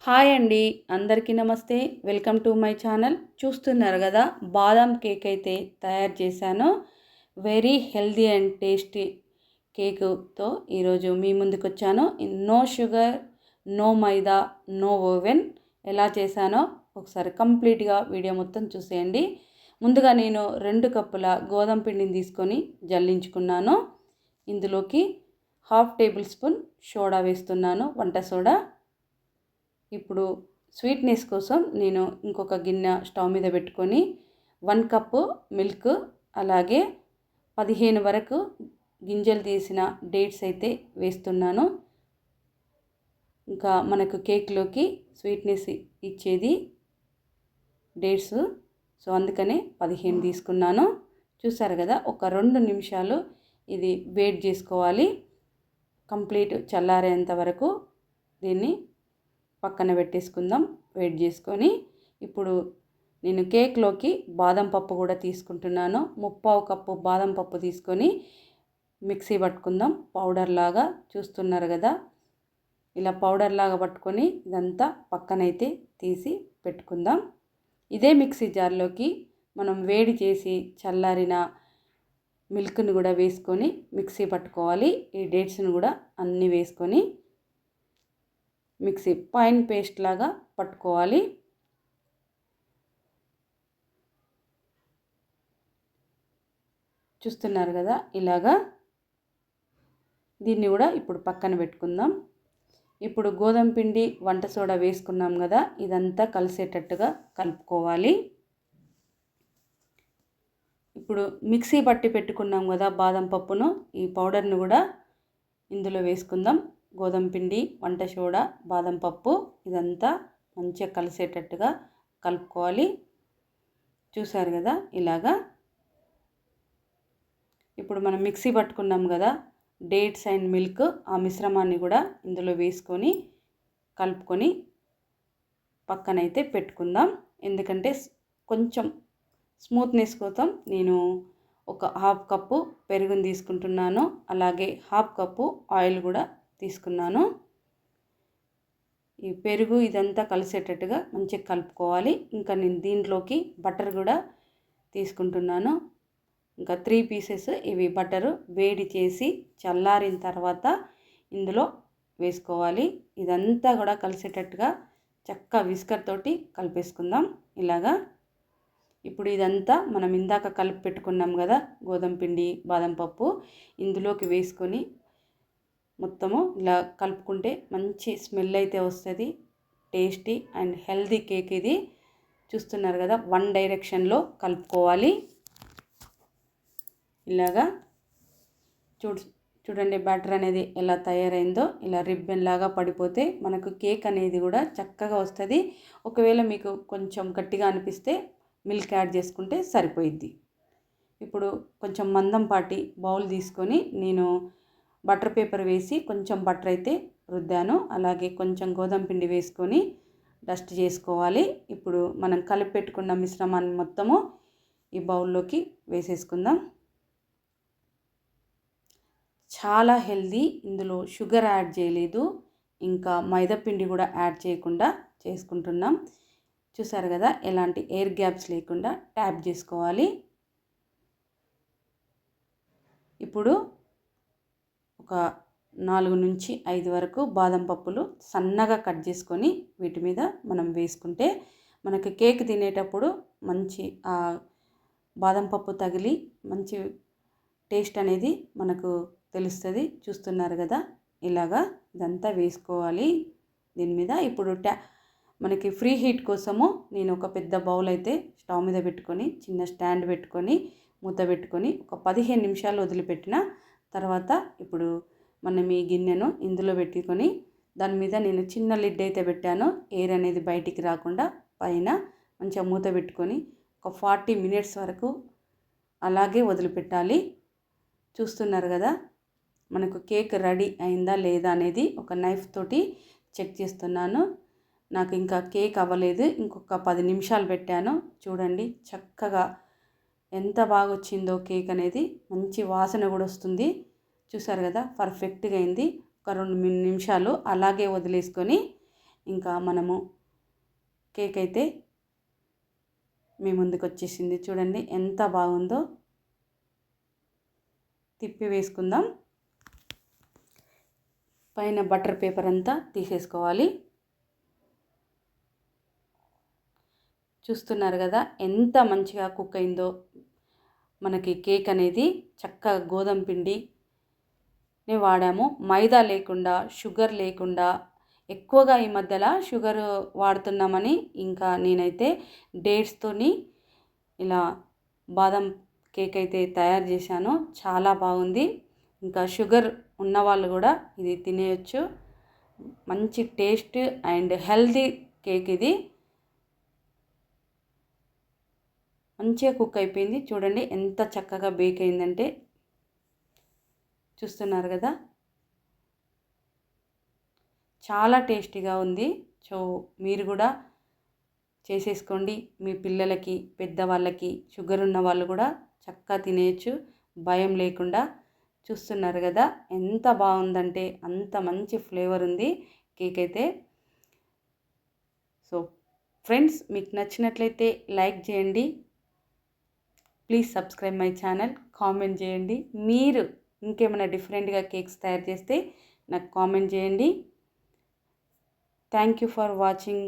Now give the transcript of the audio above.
Hi అండి, అందరికీ నమస్తే. Welcome to my channel. చూస్తున్నారు కదా, బాదం కేక్ అయితే తయారు చేశాను. వెరీ హెల్దీ అండ్ టేస్టీ కేకుతో ఈరోజు మీ ముందుకు వచ్చాను. నో షుగర్, నో మైదా, నో ఓవెన్. ఎలా చేశానో ఒకసారి కంప్లీట్గా వీడియో మొత్తం చూసేయండి. ముందుగా నేను 2 కప్పుల గోధుమ పిండిని తీసుకొని జల్లించుకున్నాను. ఇందులోకి 1/2 టేబుల్ స్పూన్ సోడా వేస్తున్నాను, వంట సోడా. ఇప్పుడు స్వీట్నెస్ కోసం నేను ఇంకొక గిన్నె స్టవ్ మీద పెట్టుకొని 1 కప్పు మిల్క్, అలాగే 15 వరకు గింజలు తీసిన డేట్స్ అయితే వేస్తున్నాను. ఇంకా మనకు కేక్లోకి స్వీట్నెస్ ఇచ్చేది డేట్స్, సో అందుకనే 15 తీసుకున్నాను. చూసారు కదా, ఒక 2 నిమిషాలు ఇది వెయిట్ చేసుకోవాలి. కంప్లీట్ చల్లారేంత వరకు దీన్ని పక్కన పెట్టేసుకుందాం. వెయిట్ చేసుకొని ఇప్పుడు నేను కేక్లోకి బాదం పప్పు కూడా తీసుకుంటున్నాను. 1/4 కప్పు బాదం పప్పు తీసుకొని మిక్సీ పట్టుకుందాం. పౌడర్ లాగా చూస్తున్నారు కదా, ఇలా పౌడర్ లాగా పట్టుకొని ఇదంతా పక్కనైతే తీసి పెట్టుకుందాం. ఇదే మిక్సీ జార్లోకి మనం వేడి చేసి చల్లారిన మిల్క్ని కూడా వేసుకొని మిక్సీ పట్టుకోవాలి. ఈ డేట్స్ని కూడా అన్నీ వేసుకొని మిక్సీ ఫైన్ పేస్ట్ లాగా పట్టుకోవాలి. చూస్తున్నారు కదా, ఇలాగా దీన్ని కూడా ఇప్పుడు పక్కన పెట్టుకుందాం. ఇప్పుడు గోధుమ పిండి, వంట సోడా వేసుకున్నాం కదా, ఇదంతా కలిసేటట్టుగా కలుపుకోవాలి. ఇప్పుడు మిక్సీ పట్టి పెట్టుకున్నాం కదా బాదం పప్పును, ఈ పౌడర్ను కూడా ఇందులో వేసుకుందాం. గోధుమ పిండి, వంట సోడా, బాదం పప్పు ఇదంతా మంచిగా కలిసేటట్టుగా కలుపుకోవాలి. చూసారు కదా, ఇలాగా. ఇప్పుడు మనం మిక్సీ పట్టుకున్నాం కదా డేట్స్ అండ్ మిల్క్, ఆ మిశ్రమాన్ని కూడా ఇందులో వేసుకొని కలుపుకొని పక్కనైతే పెట్టుకుందాం. ఎందుకంటే కొంచెం స్మూత్నెస్ కోసం నేను ఒక 1/2 కప్పు పెరుగుని తీసుకుంటున్నాను, అలాగే 1/2 కప్పు ఆయిల్ కూడా తీసుకున్నాను. ఈ పెరుగు ఇదంతా కలిసేటట్టుగా మంచిగా కలుపుకోవాలి. ఇంకా నేను దీంట్లోకి బటర్ కూడా తీసుకుంటున్నాను. ఇంకా 3 పీసెస్ ఇవి బటరు వేడి చేసి చల్లారిన తర్వాత ఇందులో వేసుకోవాలి. ఇదంతా కూడా కలిసేటట్టుగా చక్కగా విస్కర్ తోటి కలిపేసుకుందాం ఇలాగా. ఇప్పుడు ఇదంతా మనం ఇందాక కలిపి పెట్టుకున్నాం కదా గోధుమ పిండి, బాదం పప్పు, ఇందులోకి వేసుకొని మొత్తము ఇలా కలుపుకుంటే మంచి స్మెల్ అయితే వస్తుంది. టేస్టీ అండ్ హెల్దీ కేక్ ఇది. చూస్తున్నారు కదా, 1 డైరెక్షన్లో కలుపుకోవాలి. ఇలాగా చూడండి, బ్యాటర్ అనేది ఎలా తయారైందో. ఇలా రిబ్బన్ లాగా పడిపోతే మనకు కేక్ అనేది కూడా చక్కగా వస్తుంది. ఒకవేళ మీకు కొంచెం గట్టిగా అనిపిస్తే మిల్క్ యాడ్ చేసుకుంటే సరిపోయిద్ది. ఇప్పుడు కొంచెం మందంపాటి బౌల్ తీసుకొని నేను బటర్ పేపర్ వేసి కొంచెం బటర్ అయితే రుద్దాను, అలాగే కొంచెం గోధుమ పిండి వేసుకొని డస్ట్ చేసుకోవాలి. ఇప్పుడు మనం కలిపి పెట్టుకున్న మిశ్రమాన్ని మొత్తము ఈ బౌల్లోకి వేసేసుకుందాం. చాలా హెల్దీ, ఇందులో షుగర్ యాడ్ చేయలేదు, ఇంకా మైదా పిండి కూడా యాడ్ చేయకుండా చేసుకుంటున్నాం. చూసారు కదా, ఎలాంటి ఎయిర్ గ్యాప్స్ లేకుండా ట్యాప్ చేసుకోవాలి. ఇప్పుడు ఒక 4 నుంచి 5 వరకు బాదం పప్పులు సన్నగా కట్ చేసుకొని వీటి మీద మనం వేసుకుంటే మనకి కేక్ తినేటప్పుడు మంచి బాదం పప్పు తగిలి మంచి టేస్ట్ అనేది మనకు తెలుస్తుంది. చూస్తున్నారు కదా, ఇలాగా ఇదంతా వేసుకోవాలి దీని మీద. ఇప్పుడు మనకి ఫ్రీ హీట్ కోసము నేను ఒక పెద్ద బౌల్ అయితే స్టవ్ మీద పెట్టుకొని చిన్న స్టాండ్ పెట్టుకొని మూత పెట్టుకొని ఒక 15 నిమిషాలు వదిలిపెట్టిన తర్వాత ఇప్పుడు మనం ఈ గిన్నెను ఇందులో పెట్టుకొని దాని మీద నేను చిన్న లిడ్ అయితే పెట్టాను, ఎయిర్ అనేది బయటికి రాకుండా. పైన మంచిగా మూత పెట్టుకొని ఒక 40 మినిట్స్ వరకు అలాగే వదిలిపెట్టాలి. చూస్తున్నారు కదా, మనకు కేక్ రెడీ అయిందా లేదా అనేది ఒక నైఫ్ తోటి చెక్ చేస్తున్నాను. నాకు ఇంకా కేక్ అవ్వలేదు, ఇంకొక 10 నిమిషాలు పెట్టాను. చూడండి చక్కగా ఎంత బాగా వచ్చిందో కేక్ అనేది, మంచి వాసన కూడా వస్తుంది. చూసారు కదా, పర్ఫెక్ట్గా అయింది. ఒక 2 నిమిషాలు అలాగే వదిలేసుకొని ఇంకా మనము కేక్ అయితే మీ ముందుకు వచ్చేసింది. చూడండి ఎంత బాగుందో. తిప్పి వేసుకుందాం. పైన బటర్ పేపర్ అంతా తీసేసుకోవాలి. చూస్తున్నారు కదా ఎంత మంచిగా కుక్ అయిందో. మనకి కేక్ అనేది చక్కగా గోధుమ పిండిని వాడాము, మైదా లేకుండా, షుగర్ లేకుండా. ఎక్కువగా ఈ మధ్యలో షుగర్ వాడుతున్నామని ఇంకా నేనైతే డేట్స్తోని ఇలా బాదం కేక్ అయితే తయారు చేశాను. చాలా బాగుంది. ఇంకా షుగర్ ఉన్నవాళ్ళు కూడా ఇది తినేయచ్చు. మంచి టేస్ట్ అండ్ హెల్తీ కేక్ ఇది. మంచిగా కుక్ అయిపోయింది. చూడండి ఎంత చక్కగా బేక్ అయిందంటే. చూస్తున్నారు కదా, చాలా టేస్టీగా ఉంది. సో మీరు కూడా చేసేసుకోండి. మీ పిల్లలకి, పెద్దవాళ్ళకి, షుగర్ ఉన్న వాళ్ళు కూడా చక్కగా తినేయచ్చు భయం లేకుండా. చూస్తున్నారు కదా ఎంత బాగుందంటే అంత మంచి ఫ్లేవర్ ఉంది కేక్ అయితే. సో ఫ్రెండ్స్, మీకు నచ్చినట్లయితే లైక్ చేయండి. Please subscribe my channel. Comment చేయండి. మీరు ఇంకేమైనా డిఫరెంట్గా కేక్స్ తయారు చేస్తే నాకు కామెంట్ చేయండి. Thank you for watching.